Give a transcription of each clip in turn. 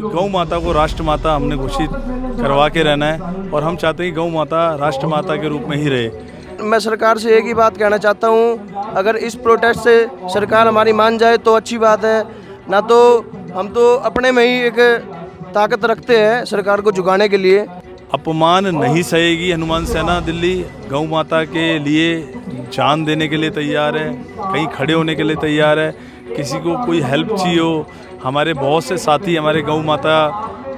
गौ माता को राष्ट्र माता हमने घोषित करवा के रहना है और हम चाहते हैं कि गौ माता राष्ट्र माता के रूप में ही रहे। मैं सरकार से एक ही बात कहना चाहता हूँ, अगर इस प्रोटेस्ट से सरकार हमारी मान जाए तो अच्छी बात है, ना तो हम तो अपने में ही एक ताकत रखते हैं सरकार को झुकाने के लिए। अपमान नहीं सहेगी हनुमान सेना दिल्ली। गौ माता के लिए जान देने के लिए तैयार है, कहीं खड़े होने के लिए तैयार है। किसी को कोई हेल्प चाहिए हो, हमारे बहुत से साथी हमारे गौ माता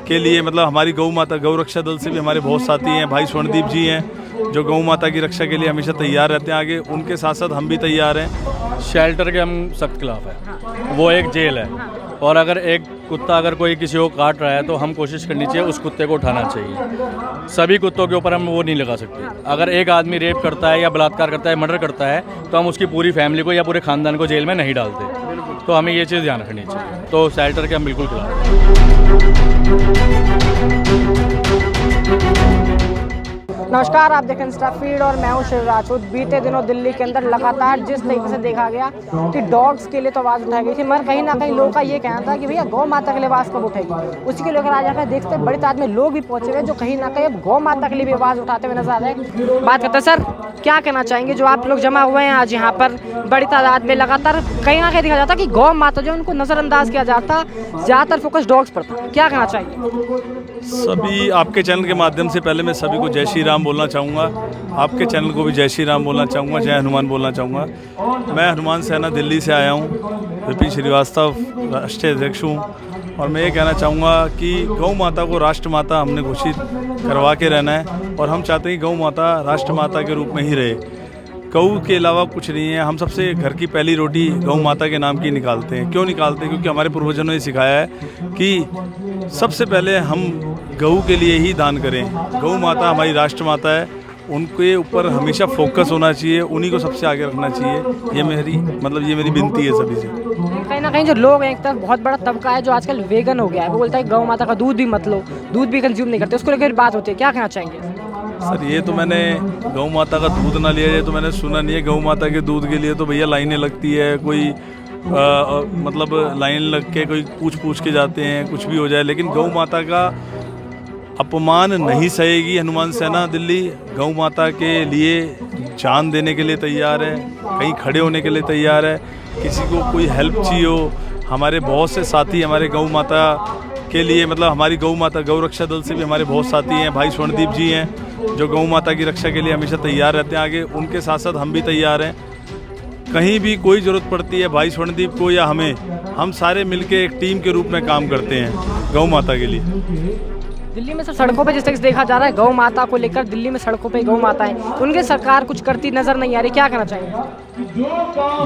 के लिए, मतलब हमारी गौ माता गौ रक्षा दल से भी हमारे बहुत साथी हैं। भाई स्वर्णदीप जी हैं जो गौ माता की रक्षा के लिए हमेशा तैयार रहते हैं आगे, उनके साथ साथ हम भी तैयार हैं। शेल्टर के हम सख्त खिलाफ है। वो एक जेल है और अगर एक कुत्ता अगर कोई किसी को काट रहा है तो हम कोशिश करनी चाहिए उस कुत्ते को उठाना चाहिए। सभी कुत्तों के ऊपर हम वो नहीं लगा सकते। अगर एक आदमी रेप करता है या बलात्कार करता है, मर्डर करता है, तो हम उसकी पूरी फैमिली को या पूरे खानदान को जेल में नहीं डालते। तो हमें ये चीज़ ध्यान रखनी चाहिए। तो शेल्टर के हम बिल्कुल खिलाफ हैं। नमस्कार, आप देखें इंस्टा फीड और मैं हूं शिव राजपूत। बीते दिनों दिल्ली के अंदर लगातार जिस तरीके से देखा गया कि डॉग्स के लिए तो आवाज़ उठाई गई थी, मगर कहीं ना कहीं लोगों का ये कहना था कि भैया गौ माता के लिए आवाज़ कब उठेगी। उसी के लेकर आज यहाँ पे देखते हैं बड़ी तादाद में लोग भी पहुंचे हुए जो कहीं ना कहीं अब गौ माता के लिए भी आवाज़ उठाते हुए नजर आ रहे हैं। बात करते हैं, सर क्या कहना चाहेंगे जो आप लोग जमा हुए हैं आज यहाँ पर बड़ी तादाद में? लगातार कहीं ना कहीं देखा जाता कि गौ माता जो उनको नज़रअंदाज किया जाता, ज़्यादातर फोकस डॉग्स पर था, क्या कहना चाहिए? सभी आपके चैनल के माध्यम से पहले मैं सभी को जय श्री राम बोलना चाहूँगा। आपके चैनल को भी जय श्री राम बोलना चाहूँगा, जय हनुमान बोलना चाहूँगा। मैं हनुमान सेना दिल्ली से आया हूँ, विपिन श्रीवास्तव राष्ट्रीय अध्यक्ष हूँ और मैं ये कहना चाहूँगा कि गौ माता को राष्ट्र माता हमने घोषित करवा के रहना है और हम चाहते हैं कि गौ माता राष्ट्र माता के रूप में ही रहे। गऊ के अलावा कुछ नहीं है। हम सबसे घर की पहली रोटी गौ माता के नाम की निकालते हैं। क्यों निकालते हैं? क्योंकि हमारे पूर्वजों ने सिखाया है कि सबसे पहले हम गऊ के लिए ही दान करें। गौ माता हमारी राष्ट्र माता है, उनके ऊपर हमेशा फोकस होना चाहिए, उन्हीं को सबसे आगे रखना चाहिए। ये मेरी विनती है सभी से। कहीं ना कहीं जो लोग हैं, एक तरफ बहुत बड़ा तबका है जो आजकल वेगन हो गया है, वो बोलता है गौ माता का दूध भी मत लो, दूध भी कंज्यूम नहीं करते, उसको लेकर बात होती है, क्या कहना चाहेंगे? सर ये तो मैंने गौ माता का दूध ना लिया, ये तो मैंने सुना नहीं है। गौ माता के दूध के लिए तो भैया लाइनें लगती है, कोई मतलब लाइन लग के कोई पूछ के जाते हैं, कुछ भी हो जाए, लेकिन गौ माता का अपमान नहीं सहेगी हनुमान सेना दिल्ली। गौ माता के लिए जान देने के लिए तैयार है, कहीं खड़े होने के लिए तैयार है। किसी को कोई हेल्प चाहिए हो, हमारे बहुत से साथी हमारे गौ माता के लिए, मतलब हमारी गौ माता गौ रक्षा दल से भी हमारे बहुत साथी हैं। भाई स्वर्णदीप जी हैं जो गौ माता की रक्षा के लिए हमेशा तैयार रहते हैं आगे, उनके साथ साथ हम भी तैयार हैं। कहीं भी कोई ज़रूरत पड़ती है भाई स्वर्णदीप को या हमें, हम सारे मिलके एक टीम के रूप में काम करते हैं गौ माता के लिए। दिल्ली में सब सड़कों पे जिस तरह से देखा जा रहा है गौ माता को लेकर, दिल्ली में सड़कों पे गौ माता है, उनके सरकार कुछ करती नजर नहीं आ रही, क्या कहना चाहिए?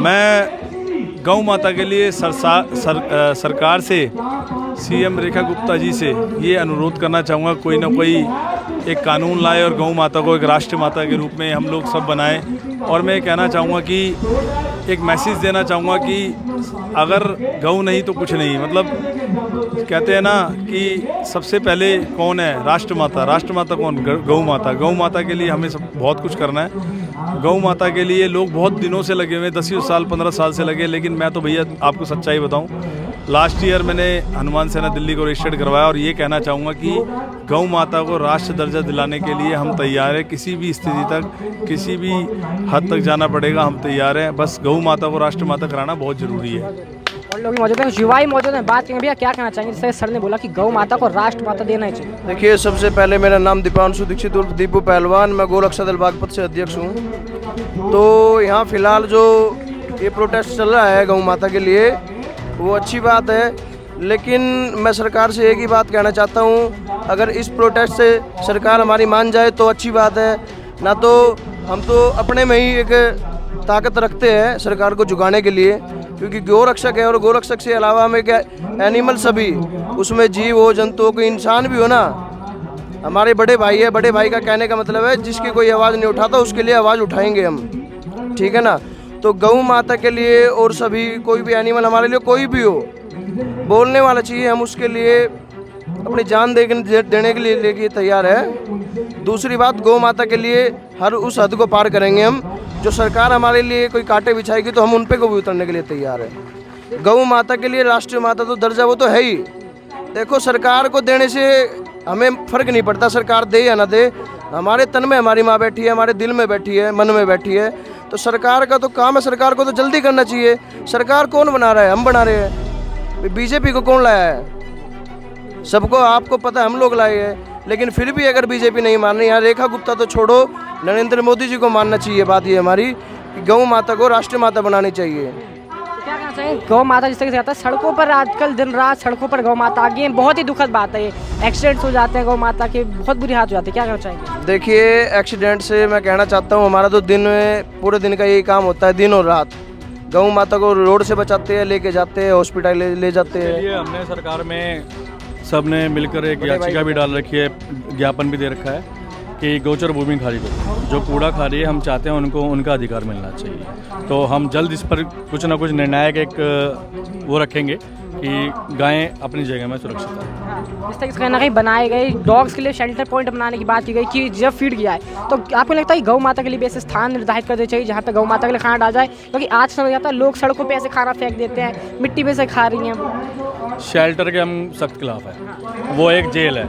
मैं गौ माता के लिए सरकार से, सीएम रेखा गुप्ता जी से ये अनुरोध करना चाहूँगा, कोई ना कोई एक कानून लाए और गौ माता को एक राष्ट्र माता के रूप में हम लोग सब बनाएं। और मैं कहना चाहूँगा कि एक मैसेज देना चाहूँगा कि अगर गौ नहीं तो कुछ नहीं, मतलब कहते हैं ना कि सबसे पहले कौन है? राष्ट्र माता। राष्ट्र माता कौन? गौ माता। गौ माता के लिए हमें सब बहुत कुछ करना है। गौ माता के लिए लोग बहुत दिनों से लगे हुए, 10 साल 15 साल से लगे, लेकिन मैं तो भैया आपको सच्चाई बताऊं, लास्ट ईयर मैंने हनुमान सेना दिल्ली को रजिस्टर्ड करवाया और ये कहना चाहूँगा कि गौ माता को राष्ट्र दर्जा दिलाने के लिए हम तैयार हैं। किसी भी स्थिति तक, किसी भी हद तक जाना पड़ेगा, हम तैयार हैं। बस गौ माता को राष्ट्र माता कराना बहुत ज़रूरी है। और लोग मौजूद हैं, युवा ही मौजूद हैं, बात करेंगे। भैया क्या कहना चाहेंगे? जैसे सर ने बोला कि गौ माता को राष्ट्र माता देना ही चाहिए। देखिए, सबसे पहले मेरा नाम दीपांशु दीक्षित उर्फ दीपू पहलवान, मैं गौ रक्षा दल बागपत से अध्यक्ष हूँ। तो यहाँ फिलहाल जो ये प्रोटेस्ट चल रहा है गौ माता के लिए, वो अच्छी बात है, लेकिन मैं सरकार से एक ही बात कहना चाहता हूँ, अगर इस प्रोटेस्ट से सरकार हमारी मान जाए तो अच्छी बात है, ना तो हम तो अपने में ही एक ताकत रखते हैं सरकार को झुकाने के लिए, क्योंकि गौ रक्षक है और गौ रक्षक से अलावा हमें क्या एनिमल सभी, उसमें जीव हो, जंतु हो, कोई इंसान भी हो ना, हमारे बड़े भाई है। बड़े भाई का कहने का मतलब है जिसकी कोई आवाज़ नहीं उठाता उसके लिए आवाज़ उठाएंगे हम, ठीक है ना। तो गौ माता के लिए और सभी कोई भी एनिमल हमारे लिए कोई भी हो, बोलने वाला चाहिए, हम उसके लिए अपनी जान देने के लिए तैयार है। दूसरी बात, गौ माता के लिए हर उस हद को पार करेंगे हम, जो सरकार हमारे लिए कोई कांटे बिछाएगी तो हम उन पे को भी उतरने के लिए तैयार है। गौ माता के लिए राष्ट्रीय माता तो दर्जा वो तो है ही, देखो सरकार को देने से हमें फ़र्क नहीं पड़ता, सरकार दे या ना दे, हमारे तन में हमारी माँ बैठी है, हमारे दिल में बैठी है, मन में बैठी है। तो सरकार का तो काम है, सरकार को तो जल्दी करना चाहिए। सरकार कौन बना रहा है? हम बना रहे हैं। बीजेपी को कौन लाया है? सबको आपको पता है, हम लोग लाए हैं। लेकिन फिर भी अगर बीजेपी नहीं मान रही, यहाँ रेखा गुप्ता तो छोड़ो, नरेंद्र मोदी जी को मानना चाहिए। बात ये हमारी कि गौ माता को राष्ट्रीय माता बनानी चाहिए। क्या कहना चाहिए? गौ माता जिस तरीके से आता है सड़कों पर आजकल दिन रात सड़कों पर गौ माता आ गई है, बहुत ही दुखद बात है ये। एक्सीडेंट्स हो जाते हैं गौ माता के, बहुत बुरी हालत हो जाती है, क्या कहना चाहेंगे? देखिए एक्सीडेंट से मैं कहना चाहता हूँ, हमारा तो दिन में पूरे दिन का यही काम होता है, दिन और रात गौ माता को रोड से बचाते हैं, लेके जाते हैं हॉस्पिटल ले जाते हैं। ये हमने सरकार में सब ने मिलकर एक याचिका भी डाल रखी है, ज्ञापन भी दे रखा है कि गोचर भूमि खाली करो। जो कूड़ा खा रही है हम चाहते हैं उनको उनका अधिकार मिलना चाहिए। तो हम जल्द इस पर कुछ ना कुछ निर्णायक एक वो रखेंगे कि गायें अपनी जगह में सुरक्षित है। इस तरीके से कहीं ना कहीं बनाए गए डॉग्स के लिए शेल्टर पॉइंट बनाने की बात की गई कि जब फीड किया है, तो आपको लगता है कि गौ माता के लिए भी ऐसे स्थान निर्धारित कर देना चाहिए जहाँ पे गौ माता के लिए खाना डाला जाए? क्योंकि आज समझ आता है लोग सड़कों पे ऐसे खाना फेंक देते हैं, मिट्टी पे से खा रही हैं। शेल्टर के हम सख्त खिलाफ है, वो एक जेल है।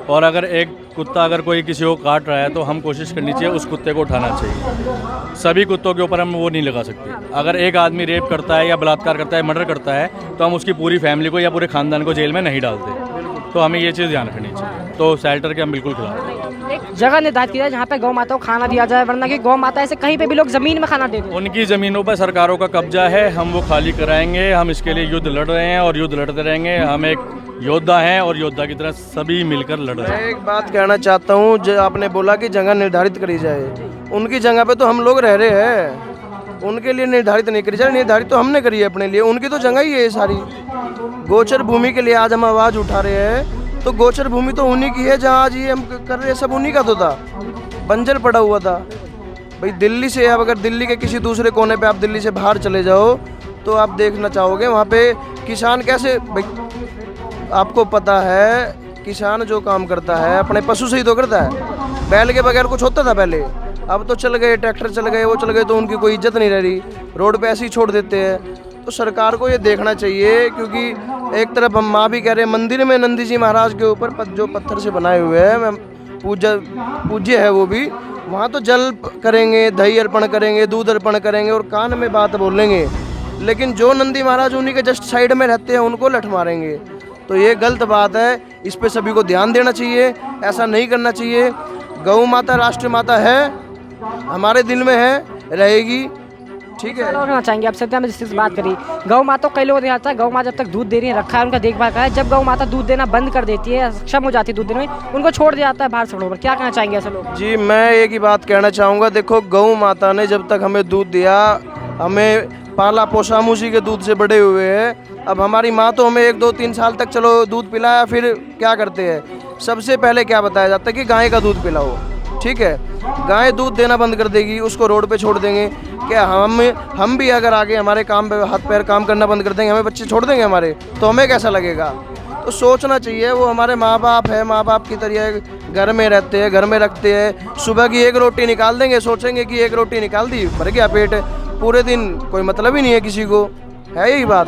और अगर एक कुत्ता अगर कोई किसी को काट रहा है तो हम कोशिश करनी चाहिए उस कुत्ते को उठाना चाहिए। सभी कुत्तों के ऊपर हम वो नहीं लगा सकते। अगर एक आदमी रेप करता है या बलात्कार करता है, मर्डर करता है, तो हम उसकी पूरी फैमिली को या पूरे खानदान को जेल में नहीं डालते। तो हमें ये चीज़ ध्यान रखनी चाहिए। तो शेल्टर के हम बिल्कुल खिलाफ हैं। एक जगह निर्धारित की जाए जहाँ पे गौ माता को खाना दिया जाए, वरना कि गौ माता ऐसे कहीं पे भी लोग ज़मीन में खाना दे दें। उनकी ज़मीनों पर सरकारों का कब्जा है, हम वो खाली कराएंगे। हम इसके लिए युद्ध लड़ रहे हैं और युद्ध लड़ते रहेंगे। हम एक योद्धा हैं और योद्धा की तरह सभी मिलकर लड़ रहे हैं। मैं एक बात कहना चाहता हूँ, जो आपने बोला कि जगह निर्धारित करी जाए, उनकी जगह पे तो हम लोग रह रहे हैं, उनके लिए निर्धारित नहीं करी जाए। निर्धारित तो हमने करी है अपने लिए, उनकी तो जगह ही है सारी। गोचर भूमि के लिए आज हम आवाज़ उठा रहे हैं, तो गोचर भूमि तो उन्हीं की है। जहाँ आज ये हम कर रहे हैं सब उन्हीं का तो था, बंजर पड़ा हुआ था। भाई दिल्ली से, अब अगर दिल्ली के किसी दूसरे कोने पे आप दिल्ली से बाहर चले जाओ तो आप देखना चाहोगे वहाँ पे किसान कैसे, भाई आपको पता है किसान जो काम करता है अपने पशु से ही तो करता है। बैल के बगैर कुछ होता था पहले? अब तो चल गए, ट्रैक्टर चल गए, वो चल गए, तो उनकी कोई इज्जत नहीं रह रही, रोड पे ऐसे ही छोड़ देते हैं। तो सरकार को ये देखना चाहिए, क्योंकि एक तरफ हम माँ भी कह रहे हैं, मंदिर में नंदी जी महाराज के ऊपर जो पत्थर से बनाए हुए हैं, पूज्य है वो भी, वहाँ तो जल करेंगे, दही अर्पण करेंगे, दूध अर्पण करेंगे और कान में बात बोलेंगे। लेकिन जो नंदी महाराज उन्हीं के जस्ट साइड में रहते हैं उनको लठ मारेंगे। तो ये गलत बात है, इस पे सभी को ध्यान देना चाहिए, ऐसा नहीं करना चाहिए। गौ माता राष्ट्र माता है, हमारे दिल में है, रहेगी। ठीक है। कहना चाहेंगे आपसे, हमने जिस बात करी गौ माता, कई लोग देखा था गौ माता जब तक दूध दे रही है रखा है, उनका देखभाल करा है। जब गौ माता दूध देना बंद कर देती है, सक्षम हो जाती है दूध देने में, उनको छोड़ दिया जाता है बाहर सड़कों पर। क्या कहना चाहेंगे ऐसे लोग? जी मैं एक ही बात कहना चाहूँगा, देखो गौ माता ने जब तक हमें दूध दिया, हमें पाला पोसा, हम उसी के दूध से बड़े हुए हैं। अब हमारी माँ तो हमें 1-2-3 साल तक चलो दूध पिलाया, फिर क्या करते हैं, सबसे पहले क्या बताया जाता है कि गाय का दूध पिलाओ। ठीक है, गाय दूध देना बंद कर देगी, उसको रोड पे छोड़ देंगे। क्या हम भी अगर आगे हमारे काम पे हाथ पैर काम करना बंद कर देंगे, हमें बच्चे छोड़ देंगे हमारे, तो हमें कैसा लगेगा? तो सोचना चाहिए, वो हमारे माँ बाप है, माँ बाप की तरह घर में रहते हैं, घर में रखते हैं। सुबह की एक रोटी निकाल देंगे, सोचेंगे कि एक रोटी निकाल दी, भर गया पेट, पूरे दिन कोई मतलब ही नहीं है किसी को, है यही बात।